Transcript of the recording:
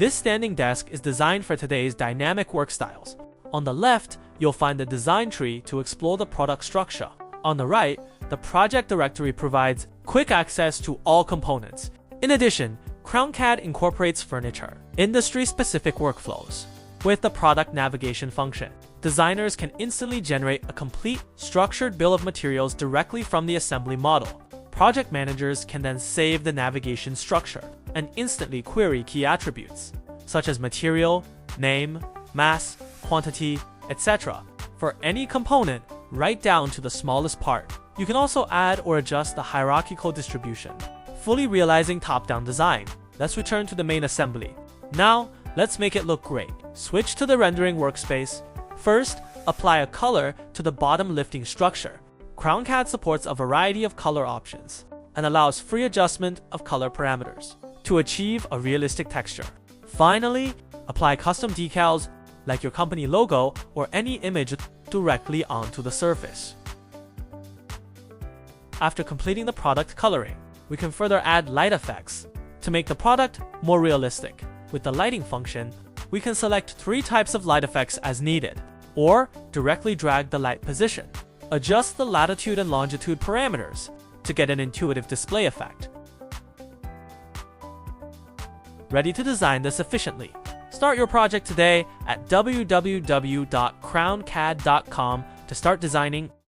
This standing desk is designed for today's dynamic work styles. On the left, you'll find the design tree to explore the product structure. On the right, the project directory provides quick access to all components. In addition, CrownCAD incorporates furniture, industry-specific workflows. With the product navigation function, designers can instantly generate a complete, structured bill of materials directly from the assembly model. Project managers can then save the navigation structure and instantly query key attributes, such as material, name, mass, quantity, etc. for any component, right down to the smallest part. You can also add or adjust the hierarchical distribution, fully realizing top-down design. Let's return to the main assembly. Now, let's make it look great. Switch to the rendering workspace. First, apply a color to the bottom lifting structure. CrownCAD supports a variety of color options and allows free adjustment of color parameters to achieve a realistic texture. Finally, apply custom decals like your company logo or any image directly onto the surface. After completing the product coloring, we can further add light effects to make the product more realistic. With the lighting function, we can select 3 types of light effects as needed, or directly drag the light position. Adjust the latitude and longitude parameters to get an intuitive display effect. Ready to design this efficiently. Start your project today at www.crowncad.com to start designing